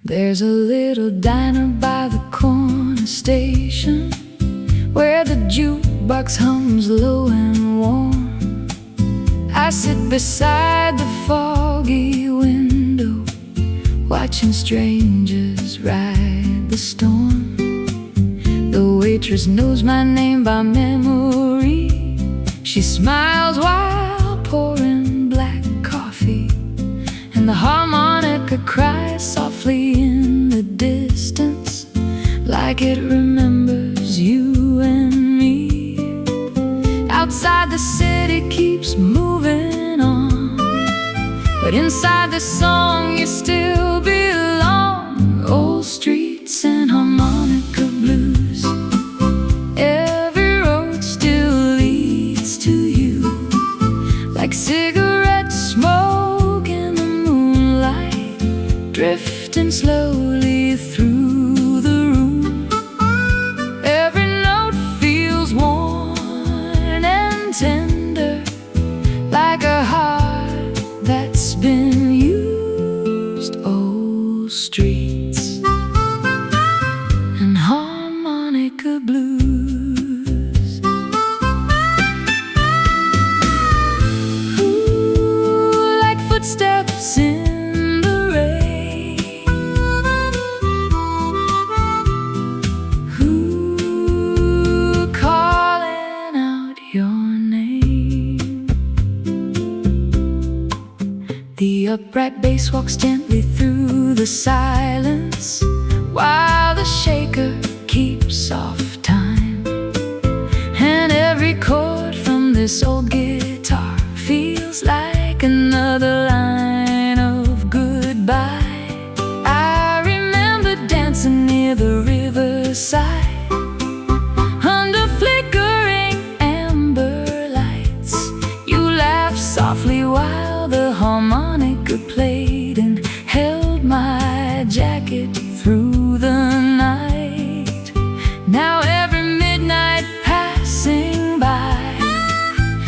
There's a little diner by the corner station where the jukebox hums low and warm. I sit beside the foggy window, watching strangers ride the storm. The waitress knows my name by memory. She smiles while pouring black coffee, and the harmonica cries softly in the distance, like it remembers you and me. Outside the city keeps moving on, but inside the song you still belong. Old streets and harmonica blues, every road still leads to you, like cigarette smoke in the moonlight, drifting slowly through the room. Every note feels worn and tender, like a heart that's been used. Old streets and harmonica blues. Ooh, like footsteps in the rain. Ooh, calling out your name. The upright bass walks gently through the silence, while the shaker keeps soft time. And every chord from this old guitar feels like another line of goodbye. I remember dancing near the riverside, under flickering amber lights. You laughed softly while the harmonica played, and held my jacket through the night. Now every midnight passing by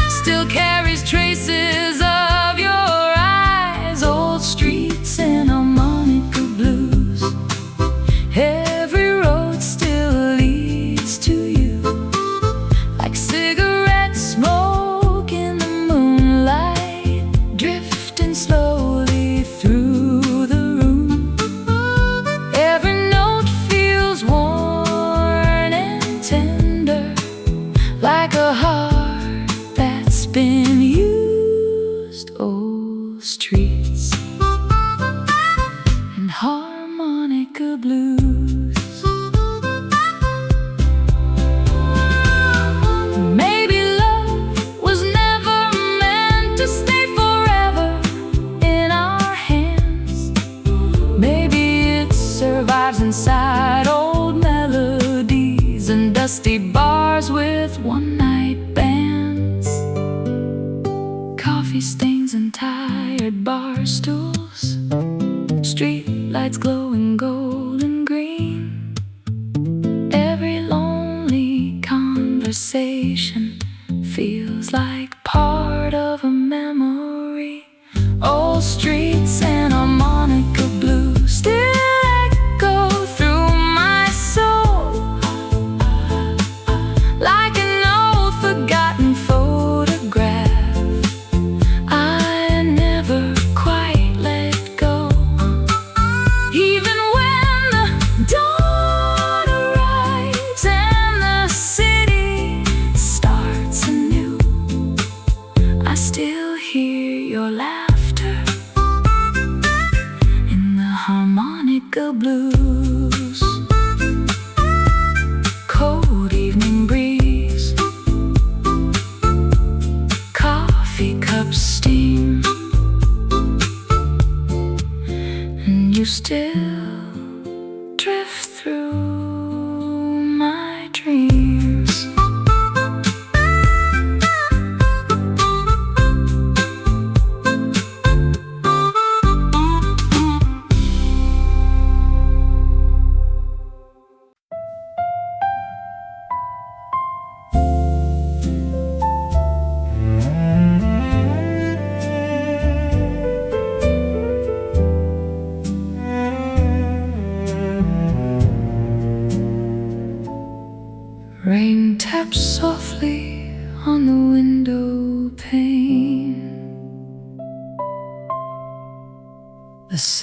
still carries traces of your eyes. Old streets and harmonica blues, every road still leads to you, like cigarette smoke in the moonlight, drifting slowly through the room. Every note feels worn and tender, like a heart that's been used. Old streets and harmonica blues. Maybe love was never meant to stay forever in our hands. Maybe it survives inside old melodies and dusty bars with one-night bands, coffee stains and tired bar stools, street lights glowing gold and green. Every lonely conversation feels like part of a memory. Old streets and harmonica blues still echo through my soul, like an old forgotten photograph I never quite let go. Even when the dawn arrives and the city starts anew, I still hear your laughter in the harmonica blues. Cold evening breeze, coffee cups steam, and you still drift through my dreams.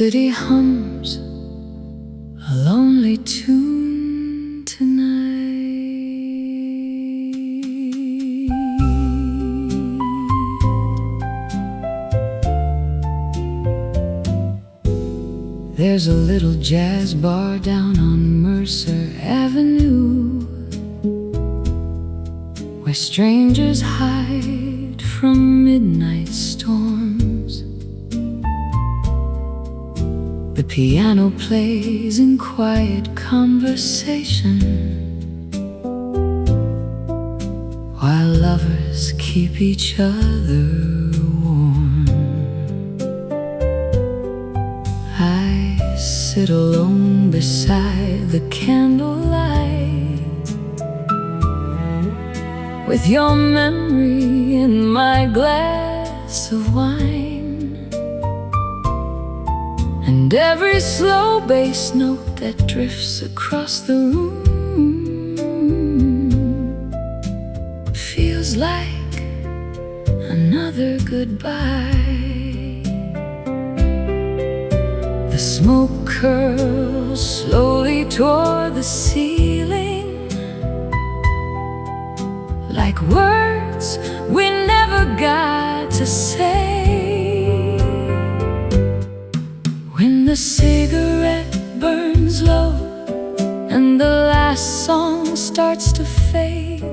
city hums a lonely tune tonight. There's a little jazz bar down on Mercer Avenue, where strangers hide from midnight storms. The piano plays in quiet conversation, while lovers keep each other warm. I sit alone beside the candlelight, with your memory in my glass of wine, and every slow bass note that drifts across the room feels like another goodbye. The smoke curls slowly toward the ceiling, like words we never got to say. When the cigarette burns low and the last song starts to fade,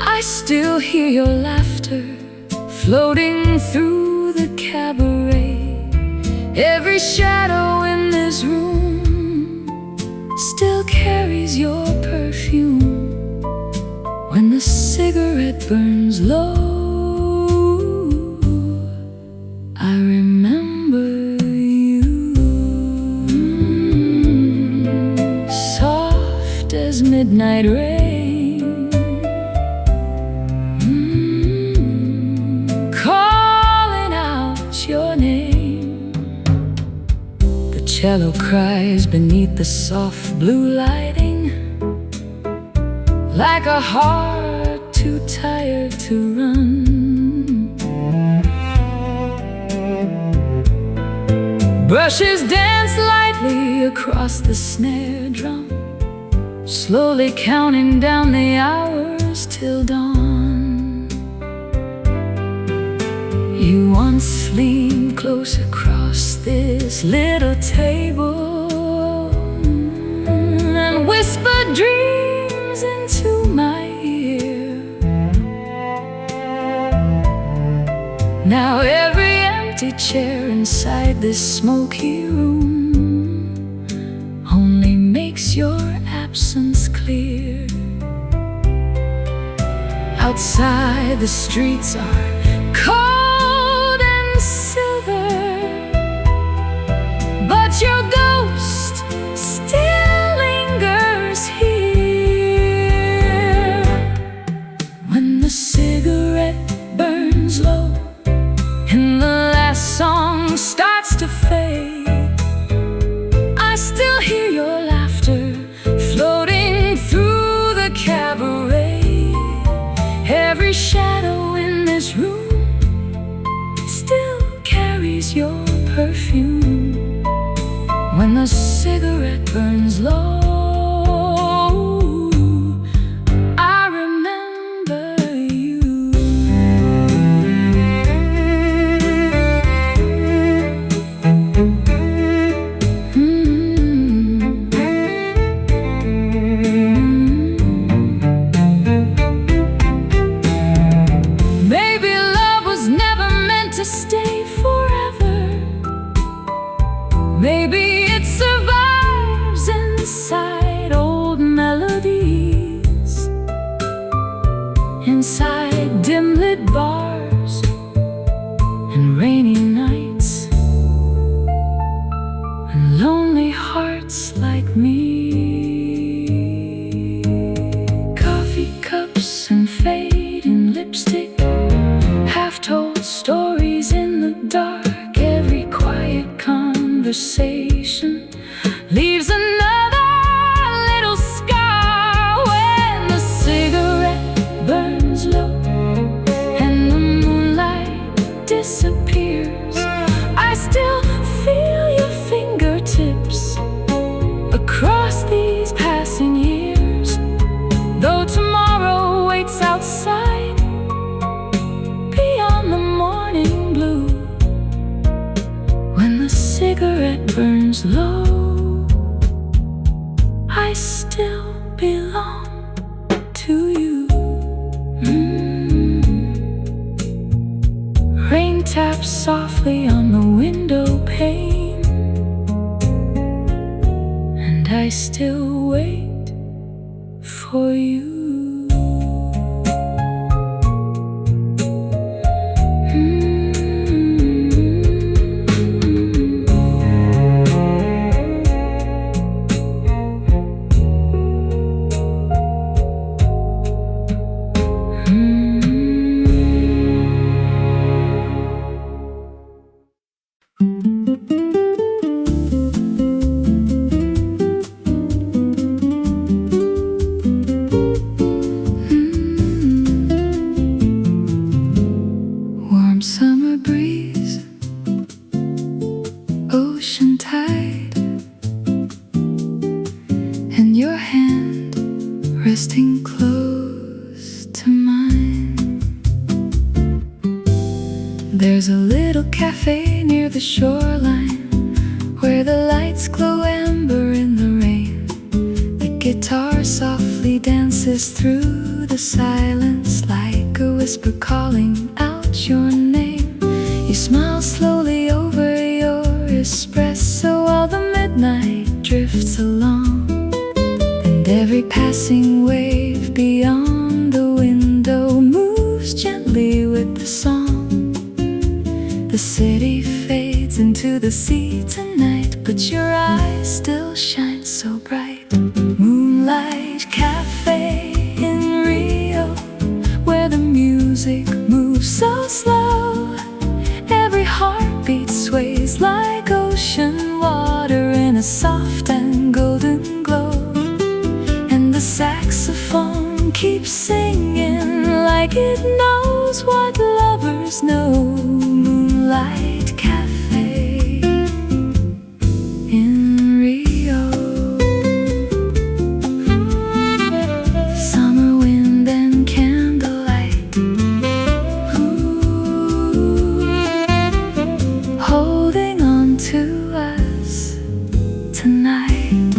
I still hear your laughter floating through the cabaret. Every shadow in this room still carries your perfume. When the cigarette burns low, I remember you. Soft as midnight rain, calling out your name. The cello cries beneath the soft blue lighting, like a heart too tired to run. Brushes dance lightly across the snare drum, slowly counting down the hours till dawn. You once leaned close across this little table and whispered dreams into my ear. Now every empty chair inside this smoky room only makes your absence clear. Outside the streets are cold and silver, but your ghost still lingers here. When the cigarette burns low and the last song starts to fade, I still hear your laughter floating through the cabaret. Every shadow in this room still carries your perfume. When the cigarette burns low, I remember you. Maybe love was never meant to stay forever. Maybe it survives inside old melodies, inside dim-lit bars and rainy nights, and lonely hearts like me. Coffee cups and fading lipstick, half-told stories in the dark. Every quiet conversation leaves another little scar. When the cigarette burns low and the moonlight disappears, I still feel burns low, I still belong to you. Rain taps softly on the window pane, and I still wait for you. Warm summer breeze, ocean tide, and your hand resting close to mine. There's a little cafe near the shoreline where the lights glow amber in the rain. The guitar softly dances through the silence like a whisper calling out your name. You smile slowly over your espresso while the midnight drifts along, and every passing wave beyond the window moves gently with the song. The city fades into the sea tonight, but your eyes still shine so bright. Moonlight cafe in Rio, where the music moves so slow. Every heartbeat sways like ocean water in a soft and golden glow. And the saxophone keeps singing like it knows what lovers know. Moonlight cafe in Rio. Summer wind and candlelight, holding on to us tonight.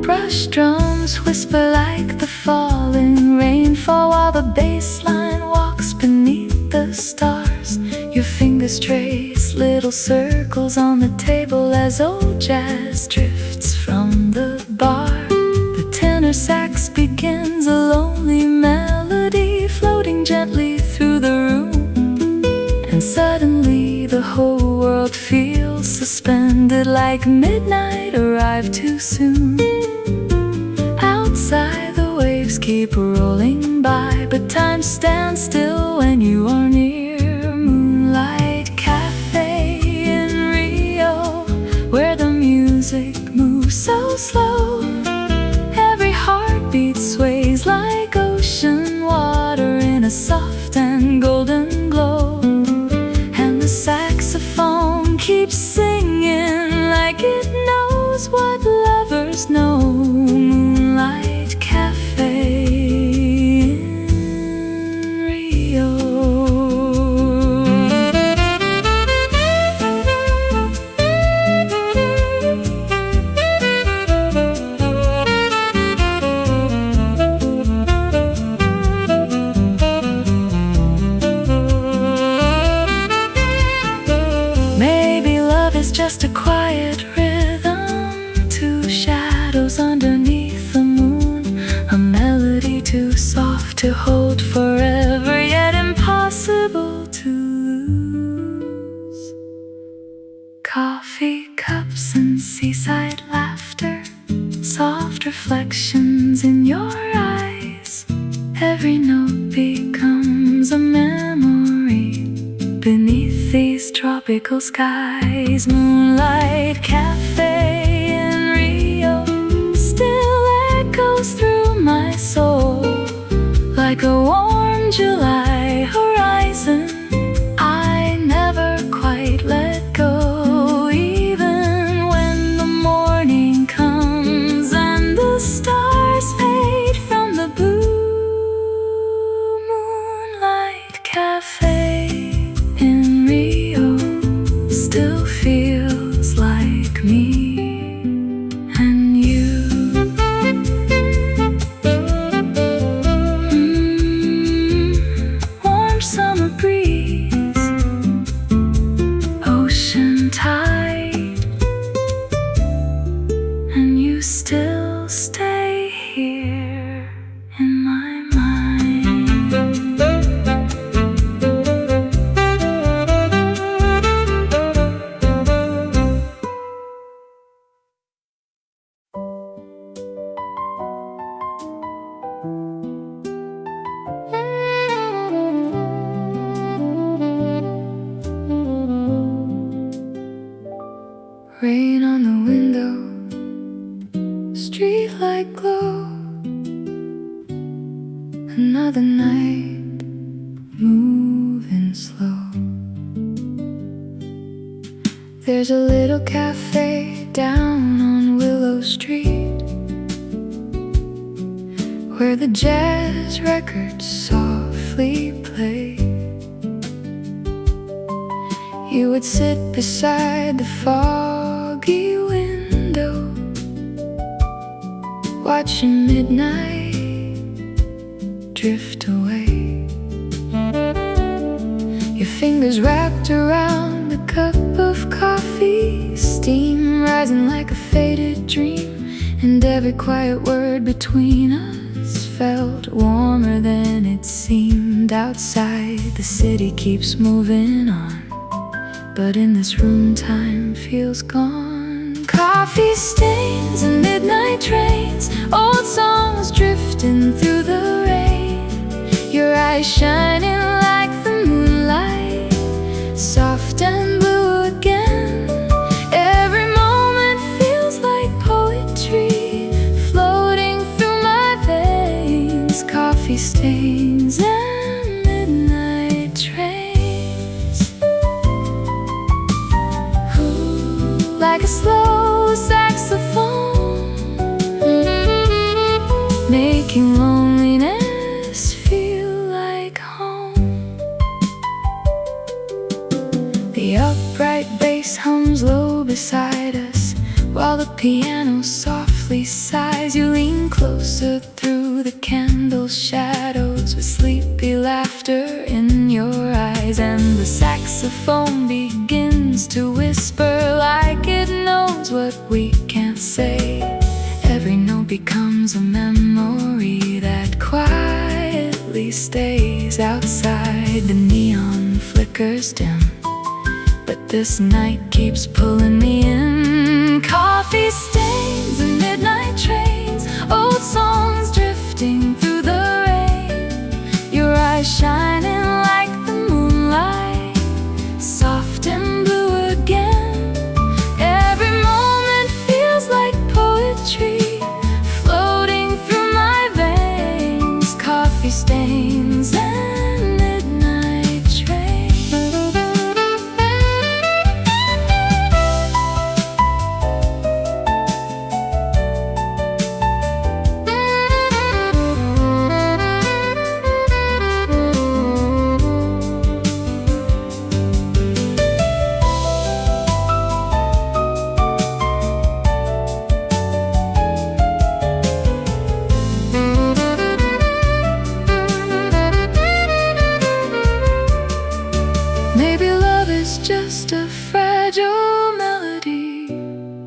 Brush drums whisper like the falling rainfall while the bass line walks beneath the stars. Your fingers trace little circles on the table as old jazz drifts from the bar. The tenor sax begins a lonely melody floating gently through the room, and suddenly the whole world feels suspended like midnight arrived too soon. Outside the waves keep rolling by, but time stands still when you are near. Moonlight cafe in Rio, where the music moves so slow. Every heartbeat sways like ocean water in a soft and golden glow. And the saxophone keeps singing like it knows what lovers know. Moonlight cafe in Rio. Maybe love is just a quiet rhythm, two shadows underneath the moon, a melody too soft to hold forever, yet impossible to lose. Coffee cups and seaside laughter, soft reflections in your eyes. Every note becomes a memory beneath these tropical skies. Moonlight cafe in Rio still echoes through my soul like a warm July horizon. I never quite let go, even when the morning comes and the stars fade from the blue. Moonlight cafe in Rio still feels feels like me and you. Warm summer breeze, ocean tide, and you still stay here in my mind. Rain on the window, streetlight glow. Another night, moving slow. There's a little cafe down on Willow Street, where the jazz records softly play. You would sit beside the foggy window, watching midnight drift away. Your fingers wrapped around a cup of coffee, steam rising like a faded dream, and every quiet word between us felt warmer than it seemed. Outside, the city keeps moving on, but in this room time feels gone. Coffee stains and midnight trains, old songs drifting through the rain. Your eyes shining like the moonlight, soft and blue again. Every moment feels like poetry floating through my veins. Coffee stains and midnight trains, like a slow saxophone, making loneliness feel like home. The upright bass hums low beside us, while the piano softly sighs. You lean closer through the candle shadows, with sleepy laughter in your eyes, and the saxophone begins to whisper like it knows what we can't say. Every note becomes a memory that quietly stays. Outside, the neon flickers dim, but this night keeps pulling me in. Coffee stains and midnight trains, old songs drifting through the rain. Your eyes shining like the moonlight, soft and blue again. Every moment feels like poetry floating through my veins. Coffee stains and midnight trains. Maybe love is just a fragile melody,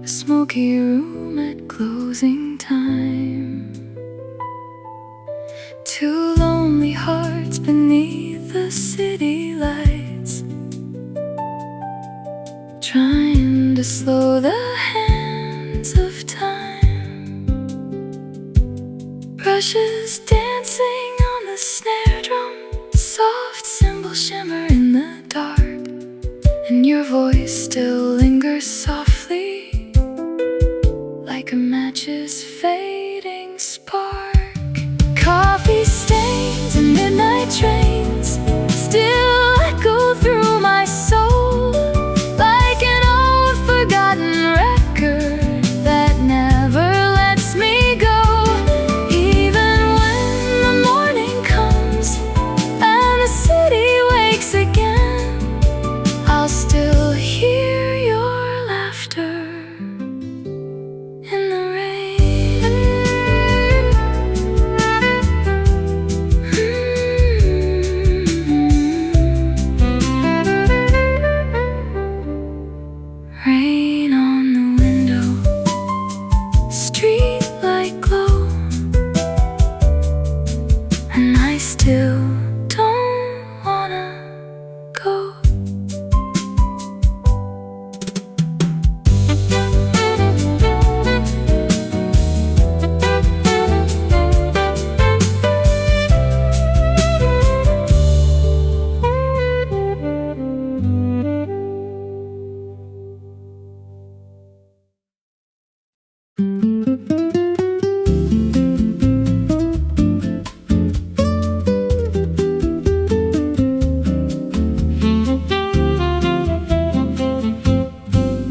a smoky room at closing time. Two lonely hearts beneath the city lights, trying to slow the hands of time. Brushes dancing on the snare drum, soft cymbal shimmer in the dark, and your voice still lingers softly like a match's fading spark. Coffee stains and midnight trains still echo through my soul, like an old forgotten record that never lets me go. Even when the morning comes and the city wakes again, I'll still hear your Rain on the window, street light glow, and I still don't wanna go.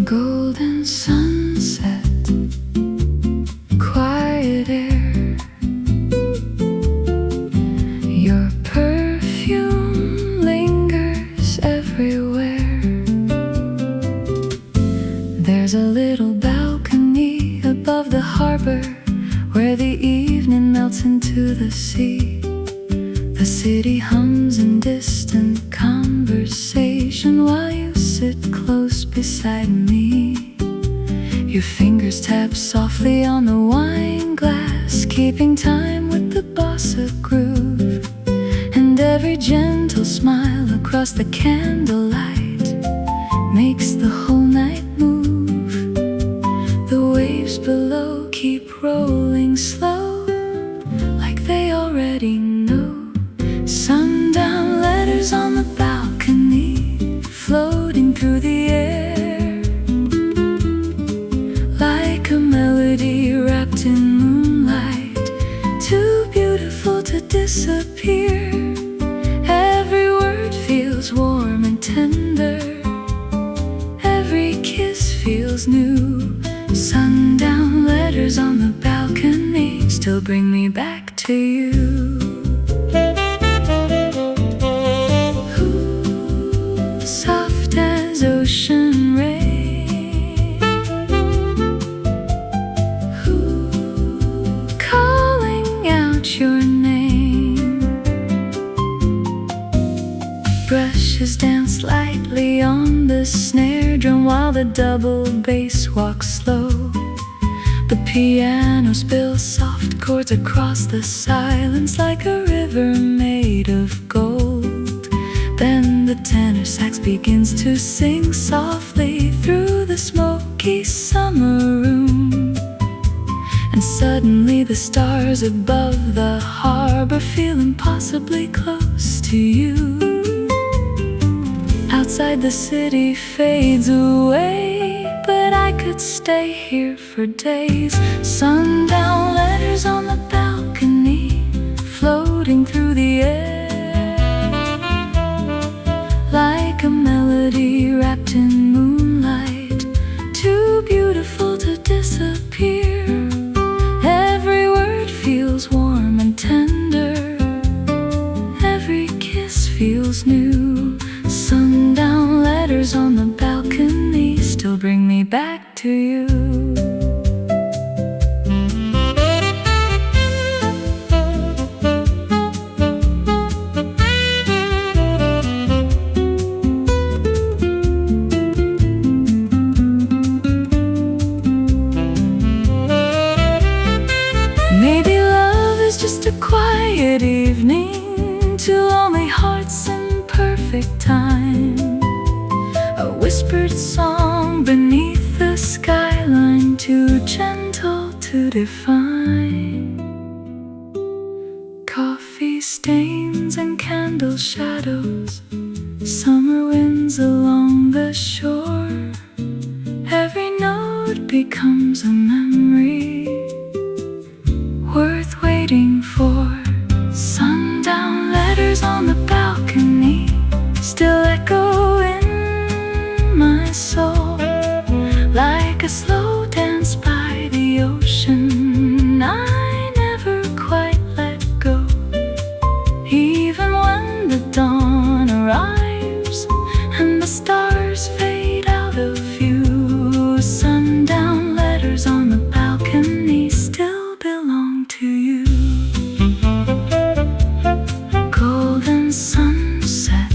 Golden sunset, quiet air, your perfume lingers everywhere. There's a little balcony above the harbor where the evening melts into the sea. The city hums in distant conversation while you sit close beside me. Your fingers tap softly on the wine glass, keeping time with the bossa groove. And every gentle smile across the candlelight makes the whole night move. The waves below keep rolling slow, like they already know. Sundown letters on the balcony, floating through the air, like a melody wrapped in moonlight, too beautiful to disappear. Every word feels warm and tender, every kiss feels new. Sundown letters on the balcony still bring me back to you. Soft as ocean rain, calling out your name. Brushes dance lightly on the snare drum while the double bass walks slow. The piano spills soft chords across the silence like a river made of gold. Then the tenor sax begins to sing softly through the smoky summer room. And suddenly the stars above the harbor feel impossibly close to you. Outside the city fades away, but I could stay here for days. Sundown letters on the balcony, floating through the air, like a melody wrapped in moonlight, too beautiful to disappear. Every word feels warm and tender, every kiss feels new. Sundown letters on the balcony still bring me back to you. Maybe love is just a quiet evening, two lonely hearts in perfect time, a whispered song beneath the skyline, too gentle to define. Coffee stains and candle shadows, summer winds along the shore. Every note becomes a memory worth waiting for. Sundown letters on the balcony still echo in my soul, like a slow dance by the ocean. I never quite let go, even when the dawn arrives and the stars fade out of view. Sundown letters on the balcony still belong to you. Golden sunset,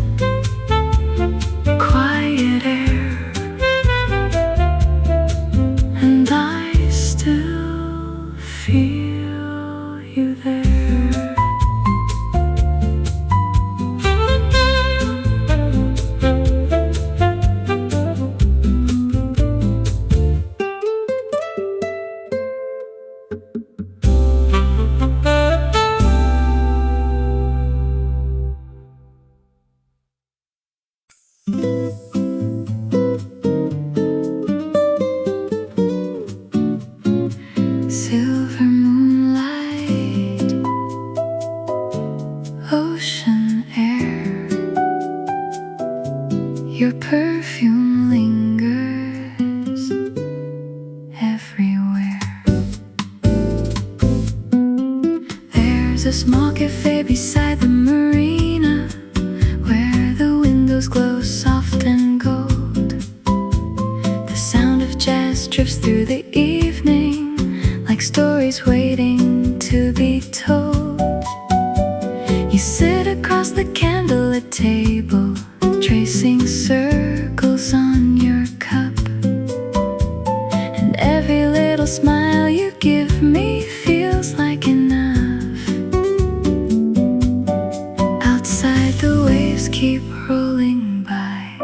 quiet air, happiness drifts through the evening, like stories waiting to be told. You sit across the candlelit table, tracing circles on your cup, and every little smile you give me feels like enough. Outside the waves keep rolling by,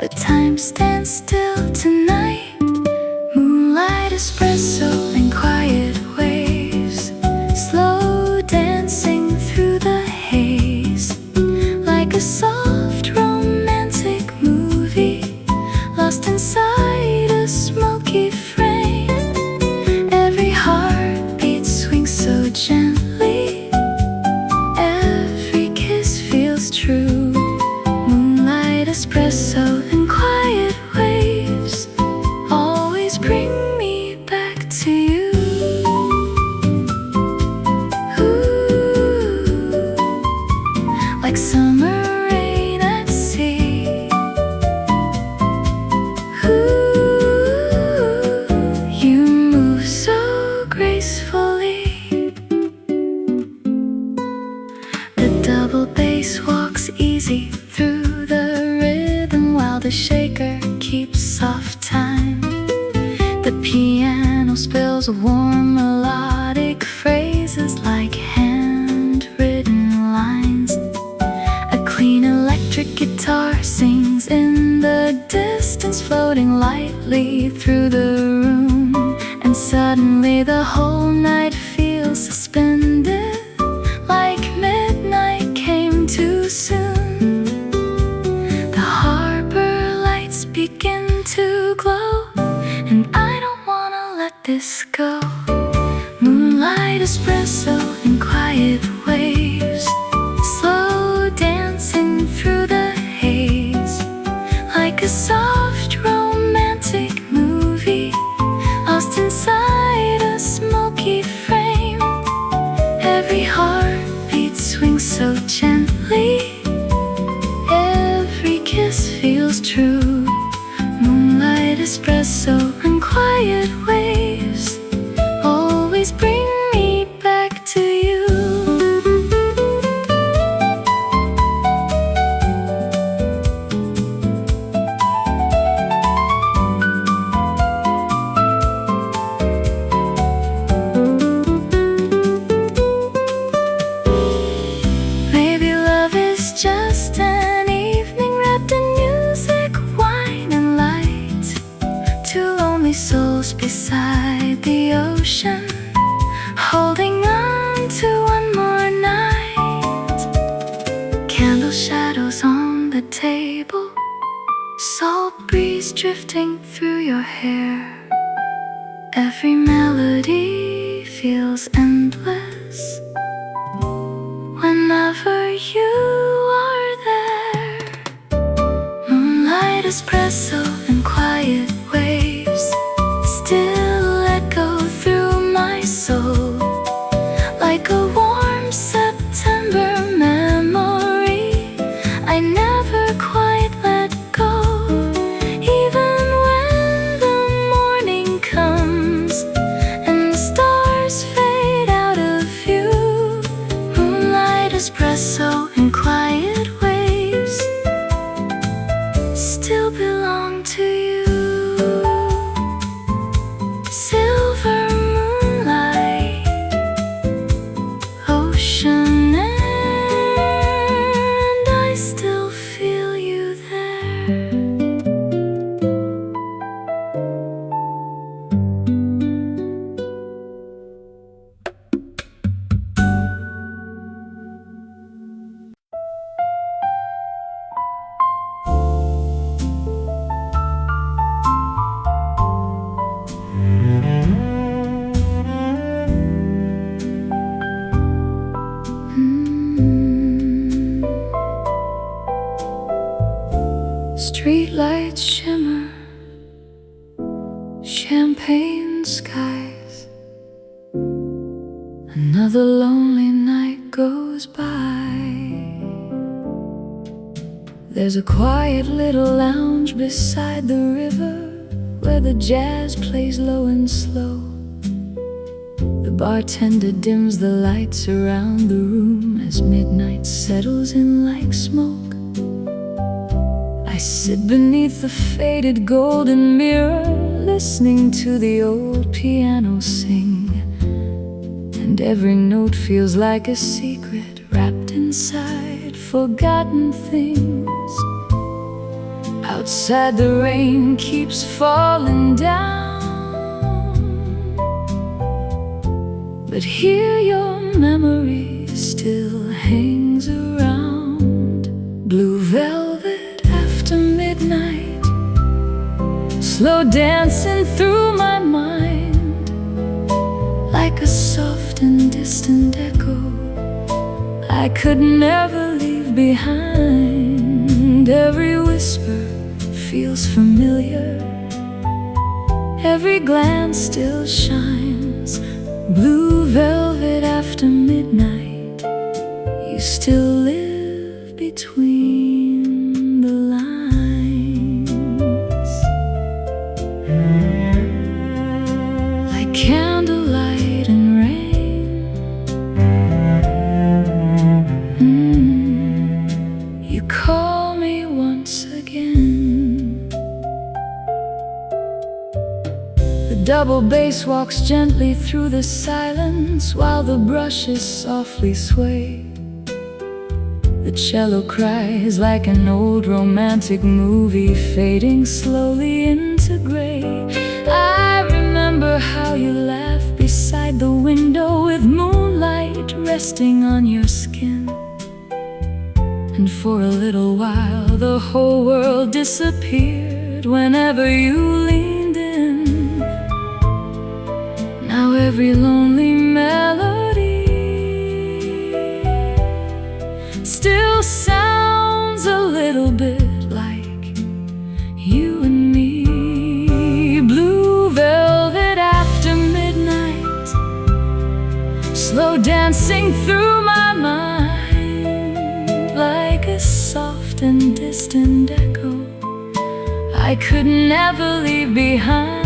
but time stands still tonight. Moonlight, espresso, and quiet waves, slow dancing through the haze, like a soft romantic movie, lost inside a smoky frame. Every heartbeat swings so gently, every kiss feels true. Moonlight, espresso, and quiet waves always bring me back to you. Ooh, like summer rain at sea. Ooh, you move so gracefully. The double bass walks easy through the rhythm, while the shaker keeps soft time. The piano spills warm melodic phrases like handwritten lines. A clean electric guitar sings in the distance, floating lightly through the room. And suddenly the whole night feels suspended, like midnight came too soon. The harbor lights begin to glow, and I don't wanna let this go. Moonlight, espresso, and quiet waves, slow dancing through the haze, like a soft romantic movie, lost inside a smoky frame. Every heartbeat swings so gently, every kiss feels true. Moonlight, espresso, and quiet waves always bring me back to you. Maybe love is just an evening wrapped in music, wine, and light. Two lonely souls beside the ocean, holding on to one more night. Candle shadows on the table, salt breeze drifting through your hair. Every melody feels endless whenever you are there. Moonlight, espresso, and quiet waves still echo through my soul, like a warm September memory I never quite let go. Even when the morning comes and the stars fade out of view, moonlight, espresso, and quiet waves still belong to you. Silver moonlight, ocean, and I still feel you there. Streetlights shimmer, champagne skies. Another lonely night goes by. There's a quiet little lounge beside the river where the jazz plays low and slow. The bartender dims the lights around the room as midnight settles in like smoke. I sit beneath the faded golden mirror, listening to the old piano sing, and every note feels like a secret wrapped inside forgotten things. Outside the rain keeps falling down, but here your memory still hangs around. Blue velvet after midnight, slow dancing through my mind, like a soft and distant echo I could never leave behind. Every whisper feels familiar, every glance still shines. Blue velvet after midnight, you still live between the lines, like candlelight and rain. You call me once again. The double bass walks gently through the silence while the brushes softly sway. The cello cries like an old romantic movie fading slowly into gray. I remember how you laughed beside the window with moonlight resting on your skin. And for a little while the whole world disappeared whenever you leaned in. Now every lonely melody still sounds a little bit like you and me. Blue velvet after midnight, slow dancing through my mind, like a soft and distant echo I could never leave behind.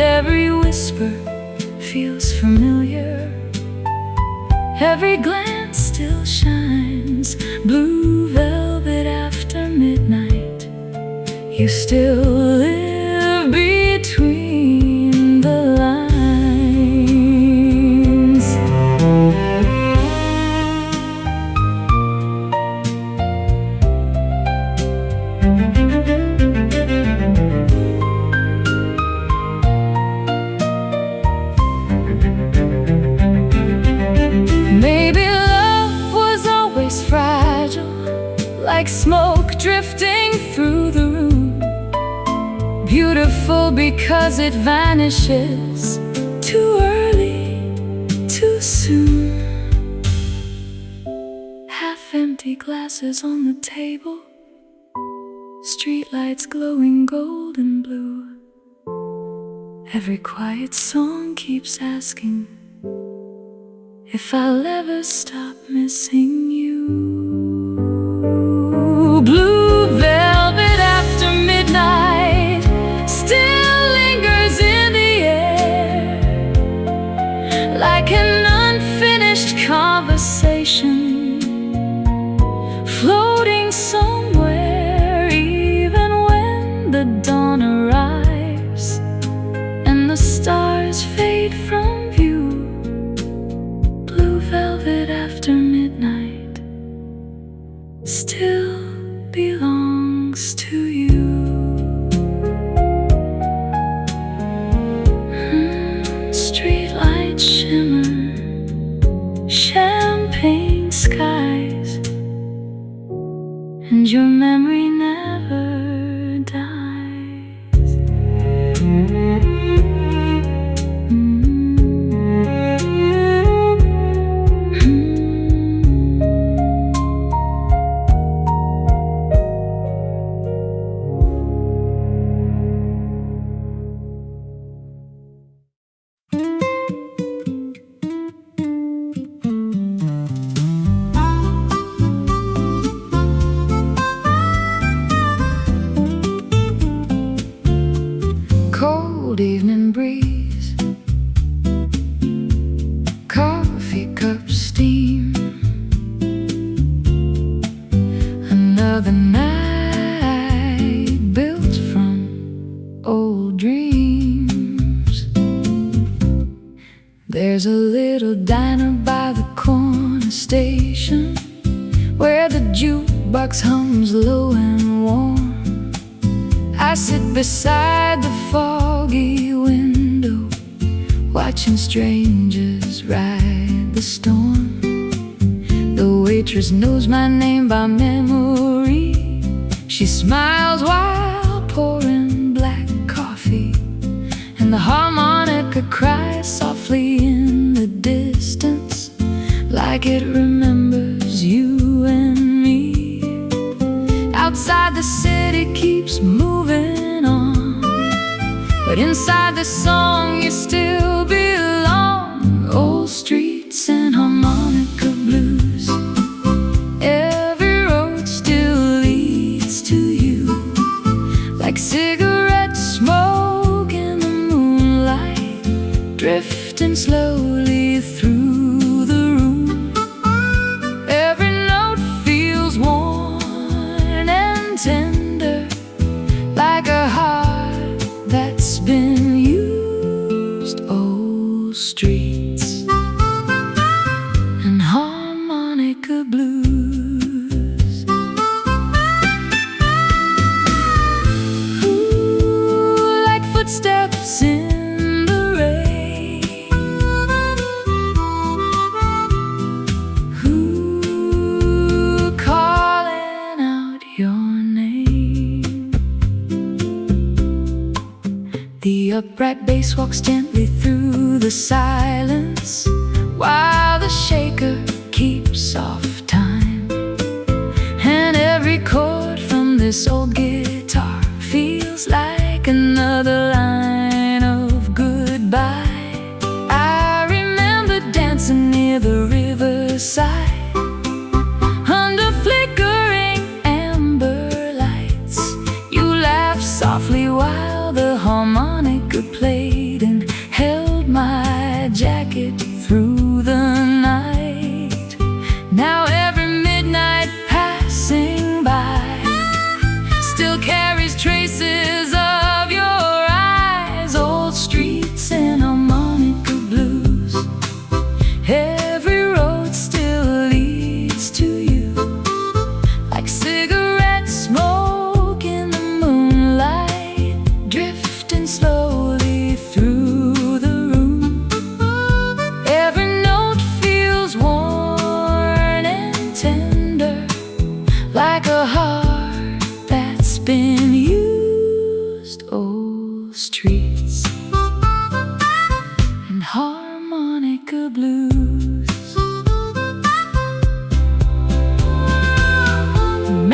Every whisper feels familiar, every glance still shines. Blue velvet after midnight, you still live between the lines. Maybe love was always fragile, like smoke drifting through the room. Beautiful because it vanishes too early, too soon. Half-empty glasses on the table, streetlights glowing gold and blue. Every quiet song keeps asking if I'll ever stop missing you. Blue velvet after midnight still lingers in the air, like an unfinished conversation floating somewhere. Even when the dawn arrives and the stars fade from view, velvet after midnight still belongs to you. Streetlights shimmer, champagne skies, and your memory never dies. old dreams. There's a little diner by the corner station where the jukebox hums low and warm. I sit beside the foggy window, watching strangers ride the storm. The waitress knows my name by memory. She smiles while pouring black coffee, and the harmonica cries softly in the distance, like it remembers you and me. Outside the city keeps moving on, but inside the song you still belong. Old streets and harmonica blues, every road still leads to you, like cigarette smoke in the moonlight, drifting slowly through the room. Every note feels worn and tender, like a heart that's been used. Old streets and harmonica blues. Ooh, like footsteps in the rain. Ooh, calling out your name. The upright bass walks gently through the silence, while the shaker keeps soft time. And every chord from this old guitar feels like another line of goodbye. I remember dancing near the riverside, under flickering amber lights. You laughed softly while the harmonica played, and held my jacket through the night. Now every midnight passing by still carries traces of your eyes. Old streets and harmonica blues, every road still leads to you, like cigarette smoke in the moonlight, drifting slowly through the room. Every note feels worn and tender, like a heart that's been used. Old streets and harmonica blues.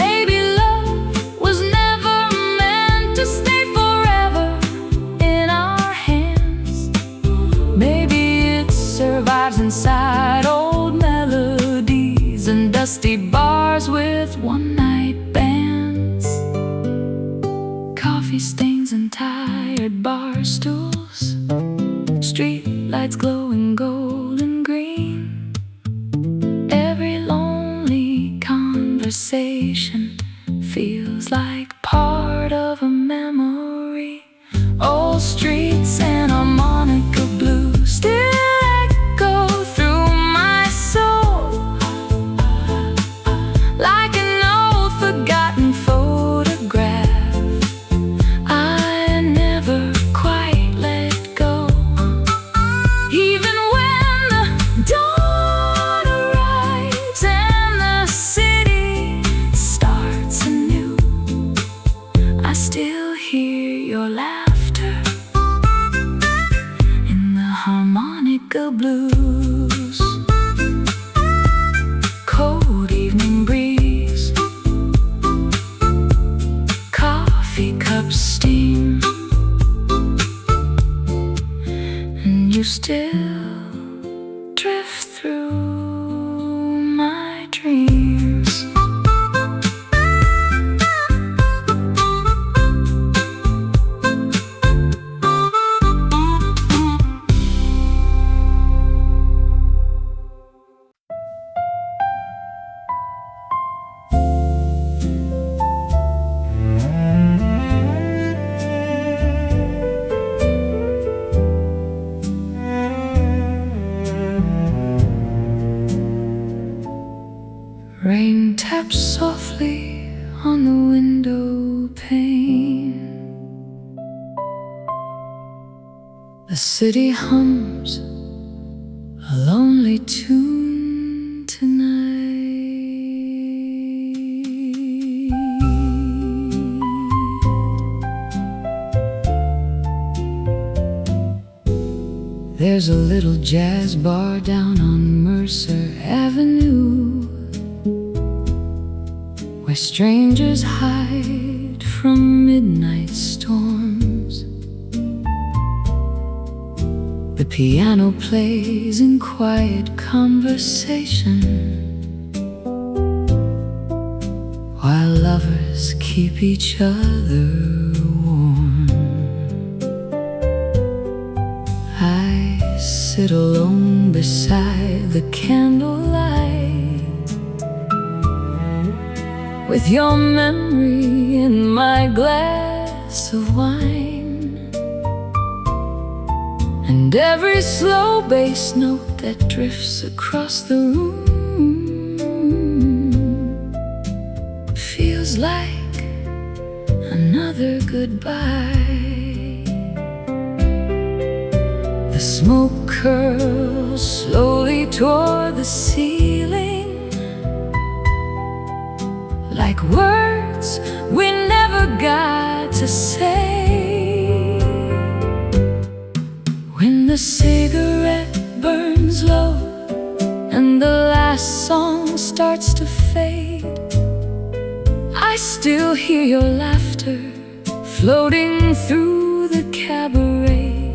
Maybe love was never meant to stay forever in our hands. Maybe it survives inside old melodies and dusty bars with one-night bands. Coffee stains and tired bar stools, street lights glowing gold and green. Every lonely conversation feels like part of a memory. Old streets and harmonica blues still echo through my soul, like an old forgotten photograph I never quite let go. Even when the dawn arrives and the city starts anew, I still hear your laughter in the harmonica blues. Cold evening breeze, coffee cups steam, and you still drift through my dreams. The city hums a lonely tune tonight. There's a little jazz bar down on Mercer Avenue, where strangers hide from midnight storms. The piano plays in quiet conversation, while lovers keep each other warm. I sit alone beside the candlelight, with your memory in my glass of wine. And every slow bass note that drifts across the room feels like another goodbye. The smoke curls slowly toward the ceiling, like words we never got to say. When the cigarette burns low and the last song starts to fade, I still hear your laughter floating through the cabaret.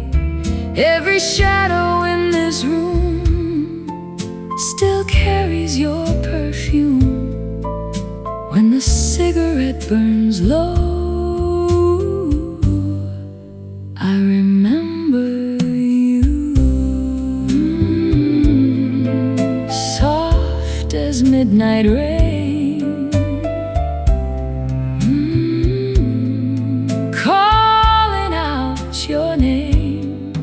Every shadow in this room still carries your perfume. When the cigarette burns low, I remember as midnight rain, calling out your name.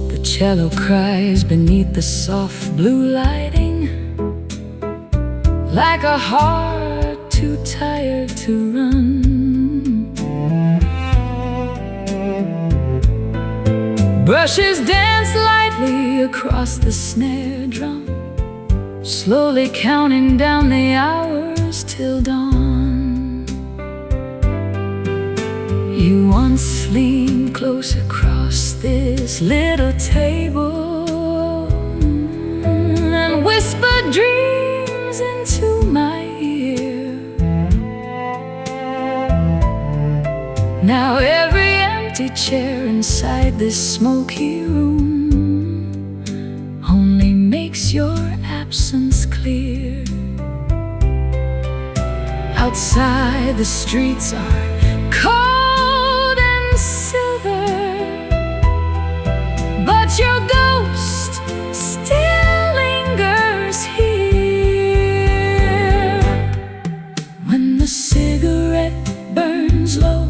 The cello cries beneath the soft blue lighting, like a heart too tired to run. Brushes dance lightly across the snare drum, slowly counting down the hours till dawn. You once leaned close across this little table and whispered dreams into my ear. Now every empty chair inside this smoky room only makes your absence clear. Outside the streets are cold and silver, but your ghost still lingers here. When the cigarette burns low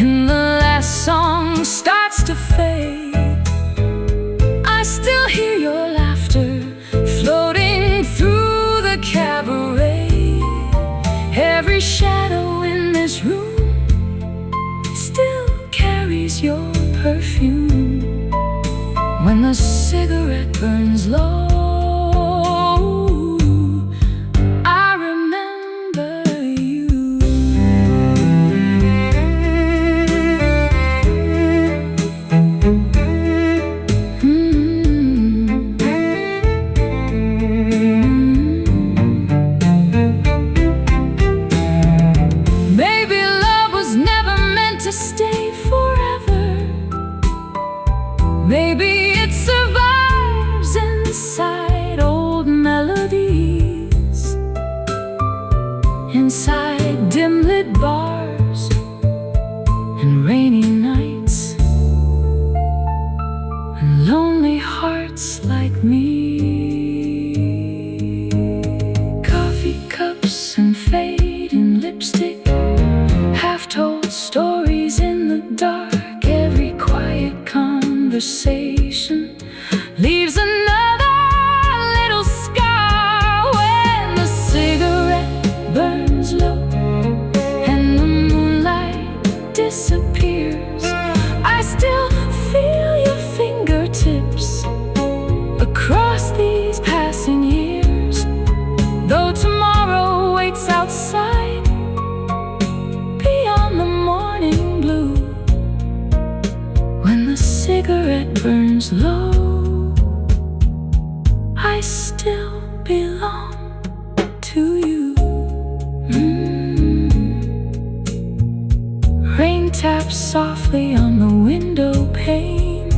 and the last song starts to fade, I still hear your laughter floating through the cabaret. Every shadow in this room still carries your perfume. When the cigarette burns low, I remember you. To stay forever. Maybe it survives inside old melodies, inside dim-lit bars and rainy nights, and lonely hearts like me. Coffee cups and fading lipstick, half-told stories in the dark. Every quiet conversation leaves another little scar. When the cigarette burns low and the moonlight disappears, I still cigarette burns low, I still belong to you. Rain taps softly on the window pane,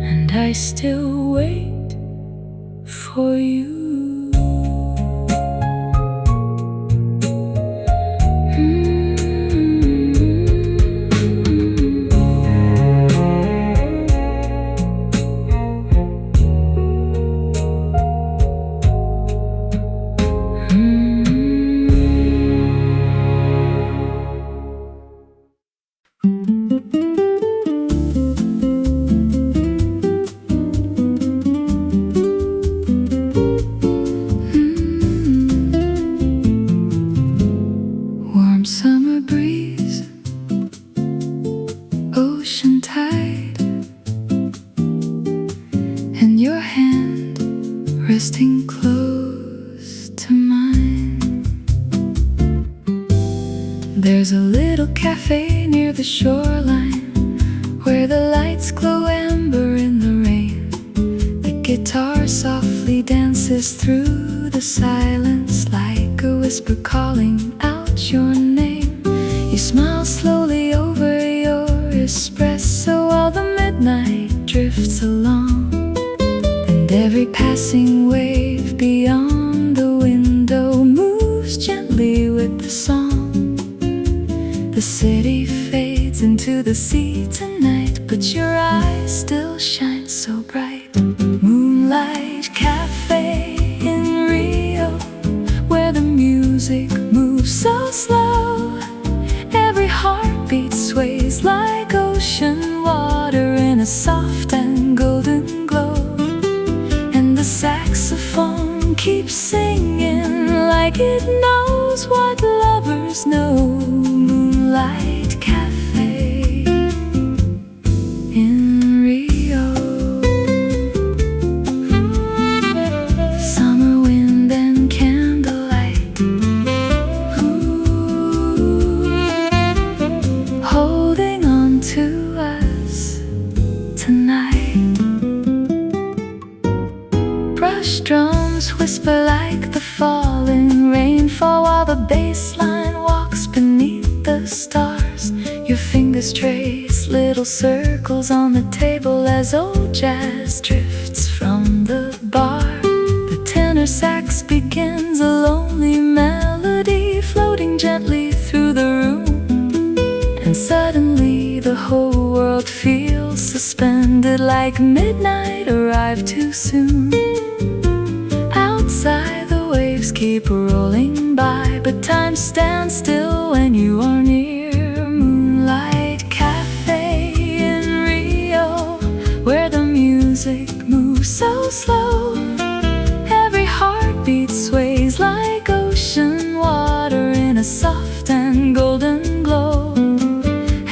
and I still wait for you. Warm summer breeze, ocean tide, and your hand resting close to mine. There's a little cafe near the shoreline where the lights glow amber in the rain. The guitar softly dances through the silence like a whisper calling out your name. You smile slowly over your espresso while the midnight drifts along, and every passing wave beyond the window moves gently with the song. The city fades into the sea tonight, but your eyes still shine so bright. Moonlight Cafe in Rio, where the music moves so slow. Every heartbeat sways like ocean water in a soft and golden glow. And the saxophone keeps singing like it knows what lovers know. Moonlight Cafe in Rio. Summer wind and candlelight, holding on to us tonight. Brush drums whisper like the falling rainfall while the bass line walks beneath the stars. Your fingers trace little circles on the table as old jazz drifts from the bar. The tenor sax begins a lonely melody floating gently through the room, and suddenly the whole world feels suspended like midnight arrived too soon. Outside the waves keep rolling by, but time stands still when you are near. Moonlight Cafe in Rio, where the music moves so slow. Every heartbeat sways like ocean water in a soft and golden glow.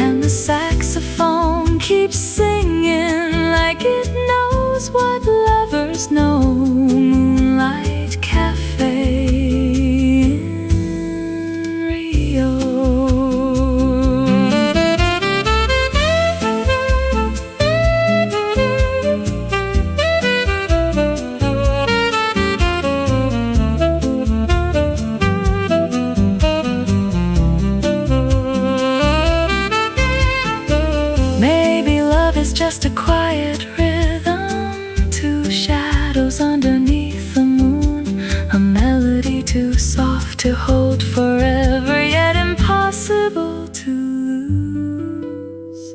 And the saxophone keeps singing like it knows what lovers know. Moonlight Cafe in Rio. Maybe love is just a quiet rhythm, two shadows underneath the moon, a melody too soft to hold forever, yet impossible to lose.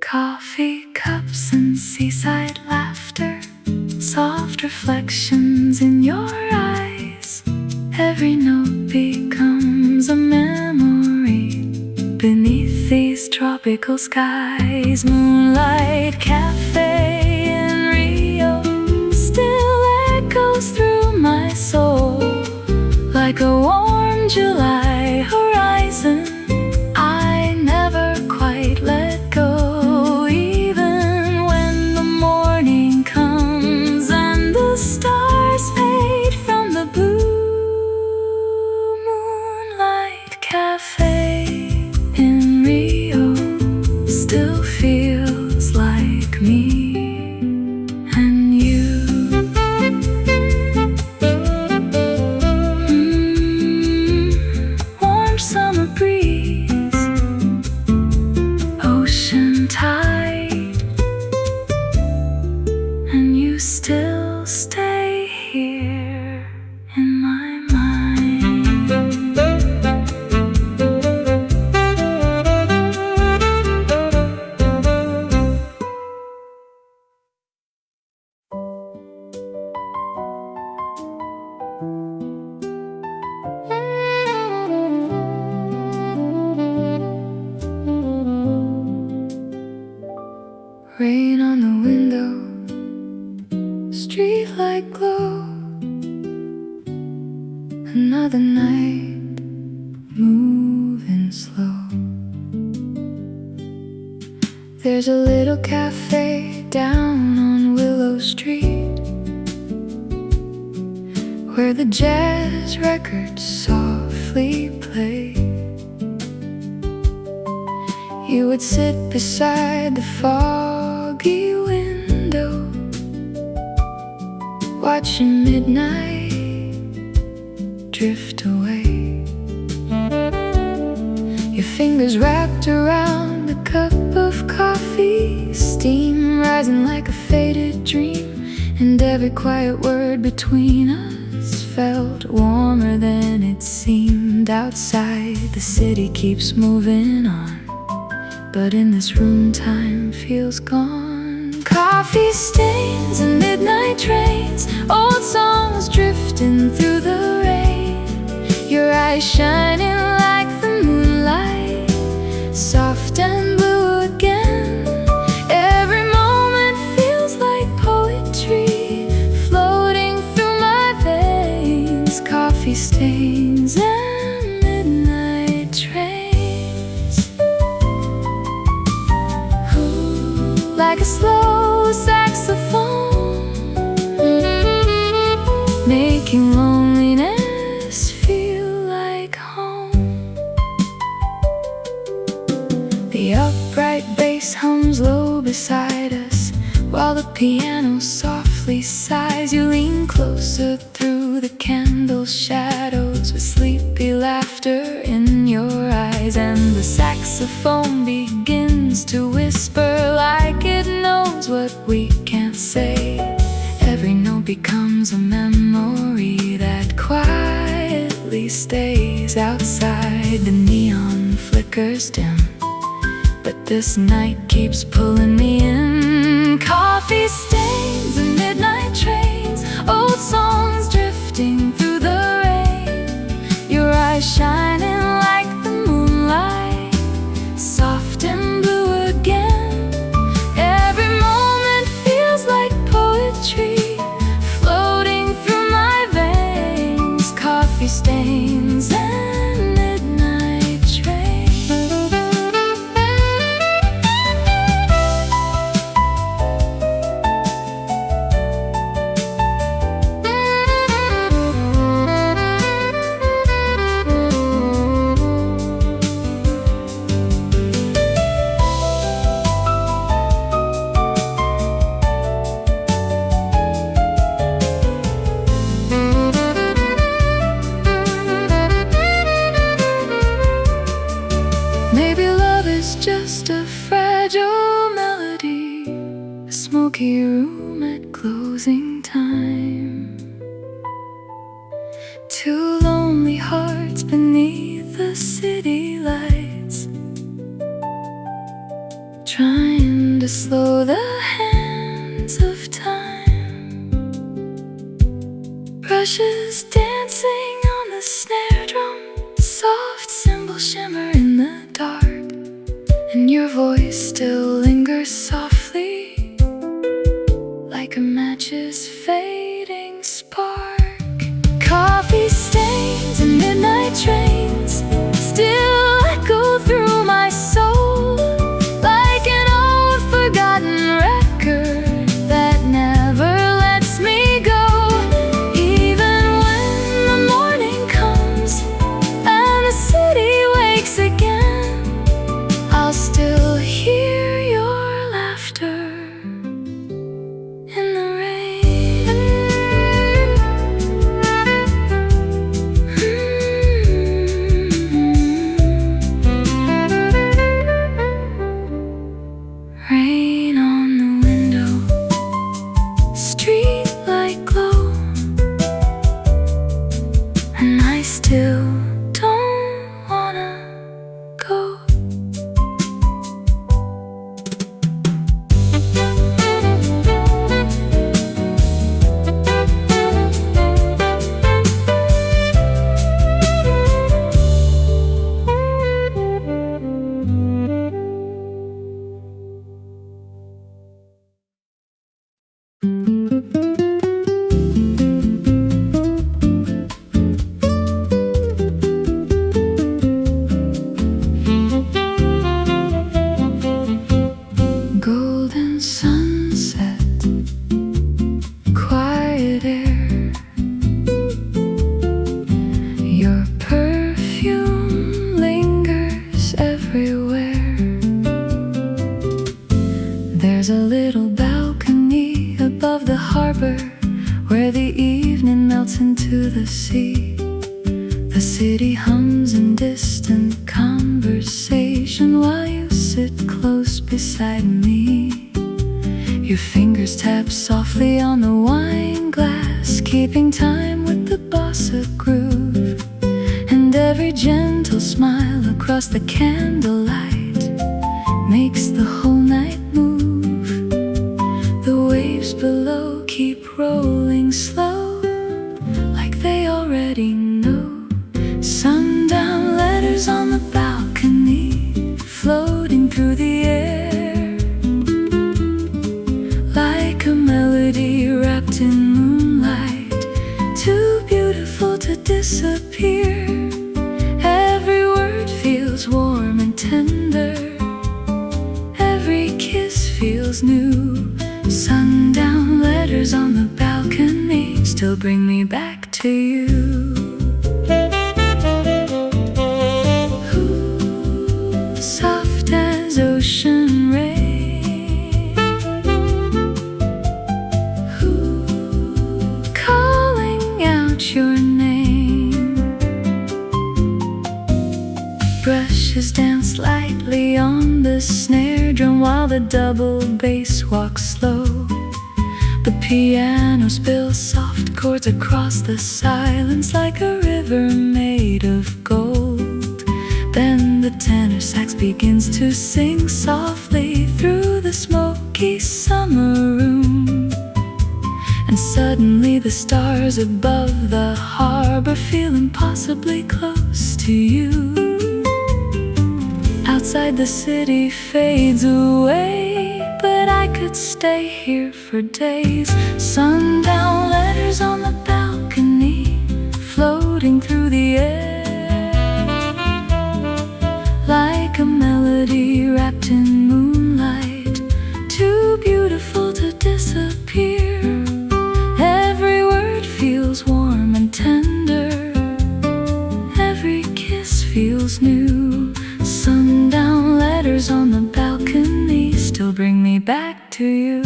Coffee cups and seaside laughter, soft reflections in your eyes. Every note becomes a memory beneath these tropical skies. Moonlight Cafe in Rio still echoes through my soul like a warm July horizon. I never quite let go, even when the morning comes and the stars fade from the blue. Moonlight Cafe in Rio still summer breeze, ocean tide, and you still stay here in my mind. Rain on the window, streetlight glow, another night, moving slow. There's a little cafe down on Willow Street, where the jazz records softly play. You would sit beside the foggy window, watching midnight drift away. Your fingers wrapped around the cup of coffee, steam rising like a faded dream, and every quiet word between us felt warmer than it seemed. Outside, the city keeps moving on, but in this room time feels gone. Coffee stains and midnight trains, old songs drifting through the rain. Your eyes shining like the moonlight, soft and blue again. Every moment feels like poetry floating through my veins. Coffee stains and midnight trains, like a slow saxophone, making loneliness feel like home. The upright bass hums low beside us, while the piano softly sighs. You lean closer through the candle shadows, with sleepy laughter in your eyes, and the saxophone begins to whisper like it knows what we can't say. Every note becomes a memory that quietly stays. Outside, the neon flickers dim, but this night keeps pulling me in. Coffee stains and midnight trains, old songs drifting through the rain. Your eyes shining like the moonlight, soft and blue again. Every moment feels like poetry floating through my veins. Coffee stains and midnight trains. Maybe love is just a fragile melody, a smoky room at closing time. Two lonely hearts beneath the city lights, trying to slow the hands of time. Brushes dancing on the snare drum, soft cymbal shimmer in the dark, and your voice still lingers softly, like a match's fading spark. Coffee stains and midnight trains still echo through my soul, like an old forgotten record that never lets me go. Even when the morning comes and the city wakes again, I'll still hear your laughter in the rain. harbor, where the evening melts into the sea. The city hums in distant conversation while you sit close beside me. Your fingers tap softly on the wine glass, keeping time with the bossa groove. And every gentle smile across the candlelight makes the whole night move. The waves below keep rolling slow, like they already know. Sundown letters on the balcony, floating through the air, like a melody wrapped in moonlight, too beautiful to disappear. Every word feels warm and tender, every kiss feels new. Sundown letters on the balcony still bring me back to you. Ooh, soft as ocean rain. Ooh, calling out your name. Brushes dance lightly on the snare drum while the double bass walks slow. The piano spills soft chords across the silence like a river made of gold. Then the tenor sax begins to sing softly through the smoky summer room. And suddenly the stars above the harbor feel impossibly close to you. Outside the city fades away, but I could stay here for days. Sundown letters on the balcony, floating through the air, like a melody wrapped in moonlight, too beautiful to disappear. Every word feels warm and tender, every kiss feels new. Sundown letters on the balcony still bring me back to you.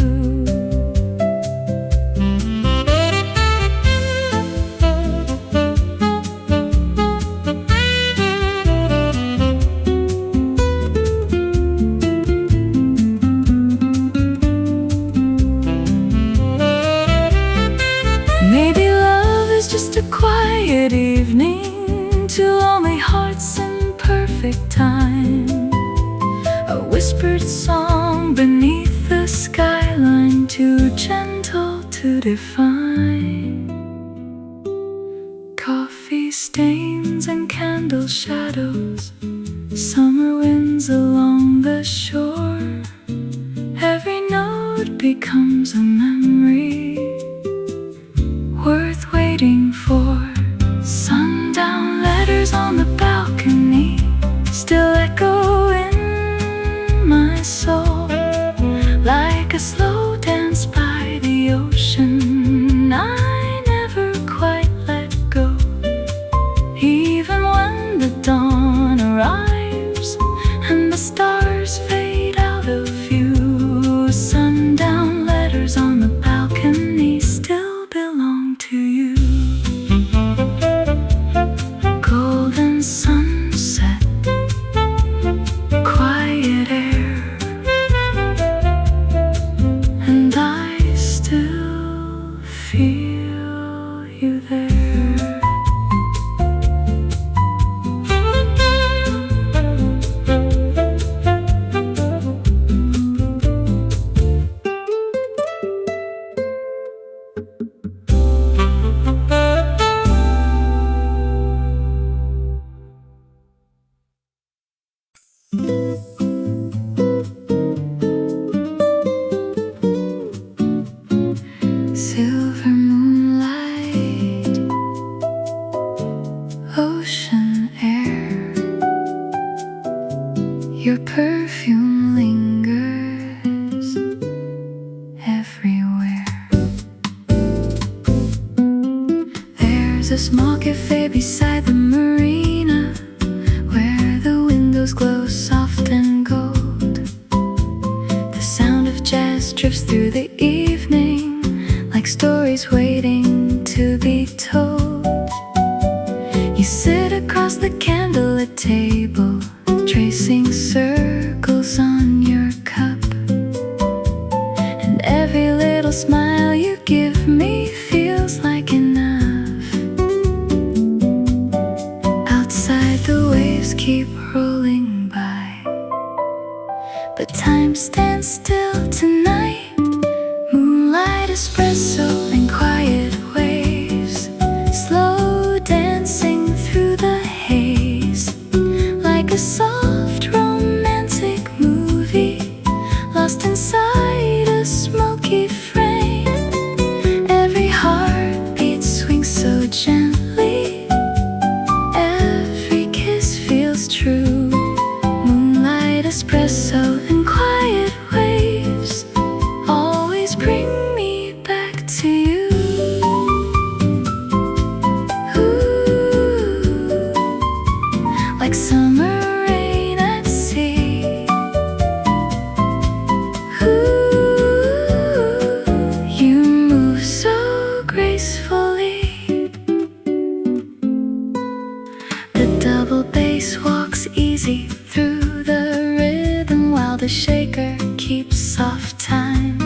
Maybe love is just a quiet evening, two lonely hearts in perfect time, a whispered song beneath the skyline, too gentle to define. Coffee stains and candle shadows, summer winds along the shore. Every note becomes a memory worth waiting for. Sundown letters on the balcony still echo in my soul, like a slow dance by the ocean. I never quite let go, even when the dawn arrives and the stars fade out of view. Sundown letters on the balcony still belong to you. Golden sunset, quiet air, and I still feel you there. Silver moonlight, ocean air, your perfume lingers everywhere. There's a small cafe beside the marina, where the windows glow soft and gold. The sound of jazz drifts through the evening like stories Time stands still tonight. Moonlight, espresso, and quiet waves, slow dancing through the haze, like a soft romantic movie, lost inside a smoky frame. Every heartbeat swings so gently, every kiss feels true. Moonlight, espresso, and quiet waves always bring me back to you. Ooh, like summer rain at sea. Ooh, you move so gracefully. The double bass walks easy through the rhythm while the shaker keeps soft time.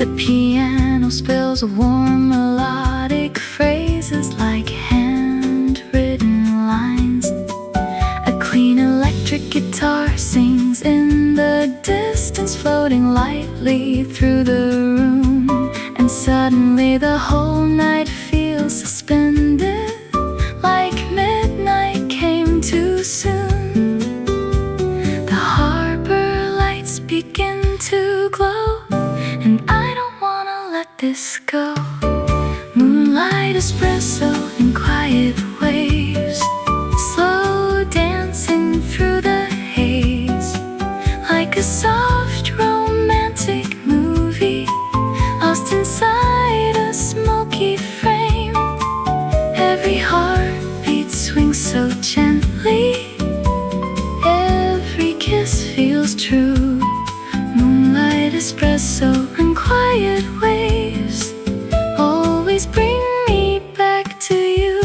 The piano spills warm melodic phrases like handwritten lines. A clean electric guitar sings in the distance, floating lightly through the room. And suddenly the whole night feels suspended, like midnight came too soon. The harbor lights begin to glow, and I don't wanna let this go. Moonlight, espresso, and quiet waves, slow dancing through the haze, like a soft romantic movie, lost inside a smoky frame. Every heartbeat swings so gently, every kiss feels true. Moonlight, espresso, and quiet waves always bring me back to you.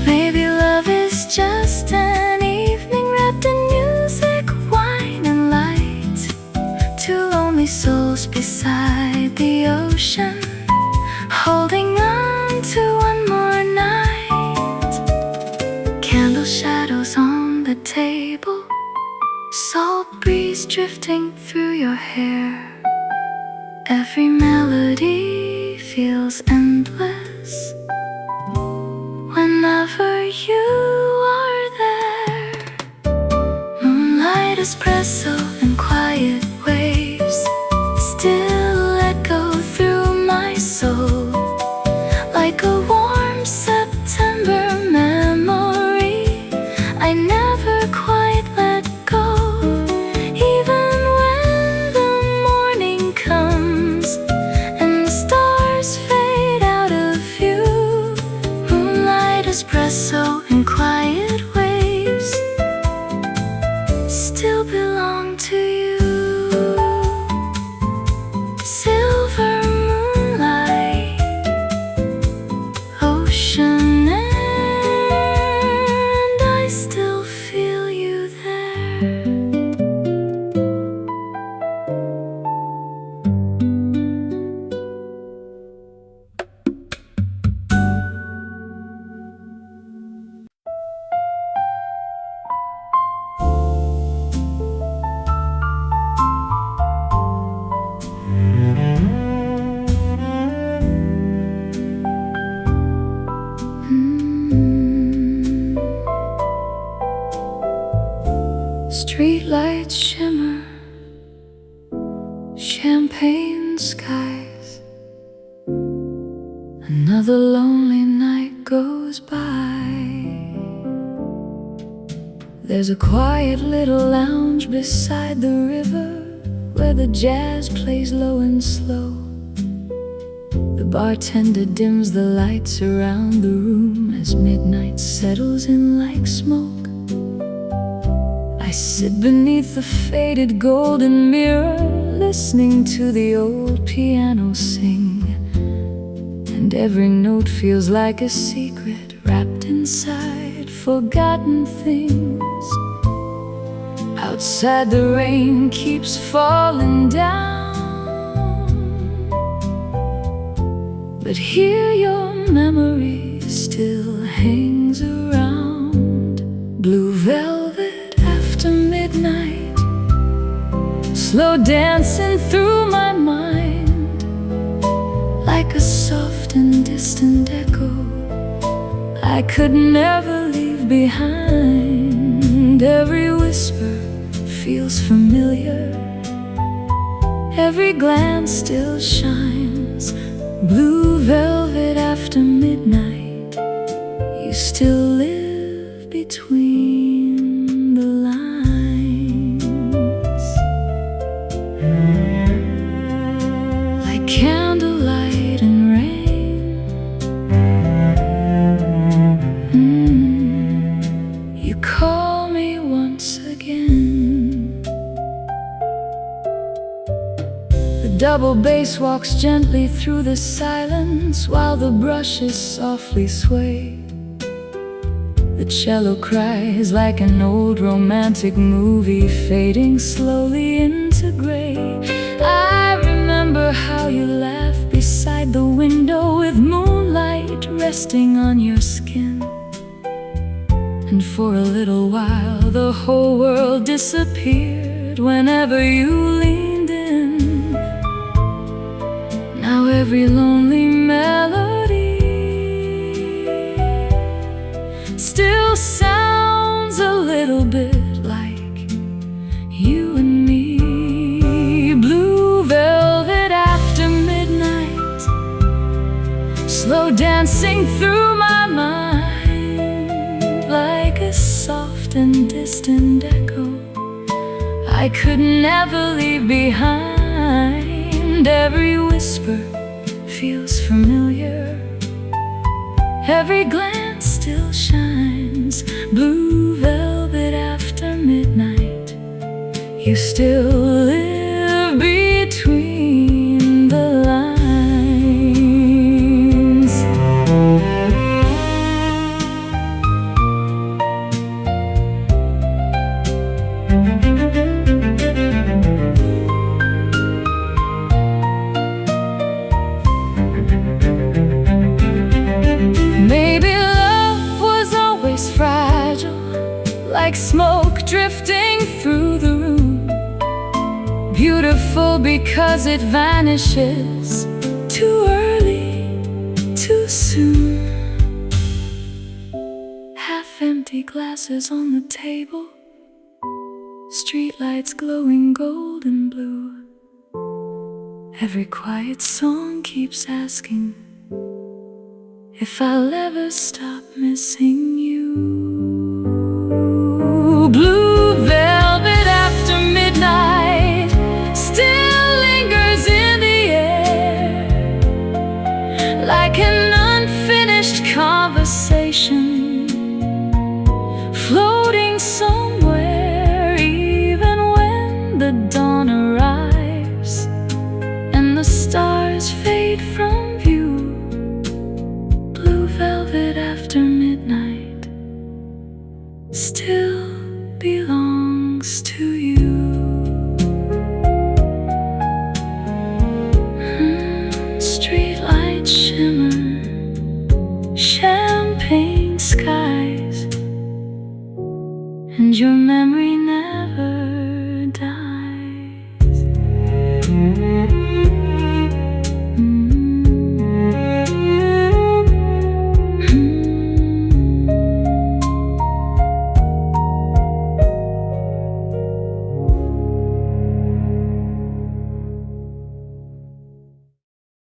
Maybe love is just an evening wrapped in music, wine, and light. Two lonely souls beside the ocean, holding on to one more night. Candle shadows on the table, salt breeze drifting through your hair. Every melody feels endless whenever you are there. Moonlight, espresso, and quiet waves still echo through my soul, like a warm September memory I never quite let go. Even when the morning comes and the stars fade out of view, moonlight, espresso, and quiet waves still belong to you. Silver moonlight, ocean, and I still feel you there. Streetlights shimmer, champagne skies. Another lonely night goes by. There's a quiet little lounge beside the river, where the jazz plays low and slow. The bartender dims the lights around the room as midnight settles in like smoke. I sit beneath the faded golden mirror, listening to the old piano sing. And every note feels like a secret wrapped inside forgotten things. Out Outside the rain keeps falling down, but here your memory still hangs around. Blue velvet after midnight, slow dancing through my mind, like a soft and distant echo I could never leave behind. Every whisper feels familiar, every glance still shines. Blue velvet after midnight, you still live between the lines. Like candlelight and rain, you call me once again. The double bass walks gently through the silence while the brushes softly sway. The cello cries like an old romantic movie fading slowly into gray. I remember how you laughed beside the window with moonlight resting on your skin. And for a little while the whole world disappeared whenever you leaned in. Now every lonely melody still sounds a little bit like you and me. Blue velvet after midnight, slow dancing through my mind, like a soft and distant echo I could never leave behind. Every whisper feels familiar, every glance still shines. Blue velvet after midnight, you still live between the lines. Maybe love was always fragile, like smoke drifting through the room. Beautiful because it vanishes too early, too soon. Half-empty glasses on the table, streetlights glowing gold and blue. Every quiet song keeps asking if I'll ever stop missing you. Blue velvet after midnight still lingers in the air, like an unfinished conversation floating somewhere. Even when the dawn arrives and the stars fade from view, blue velvet after midnight still belongs to you. Streetlight shimmer, champagne skies, and your memory never dies.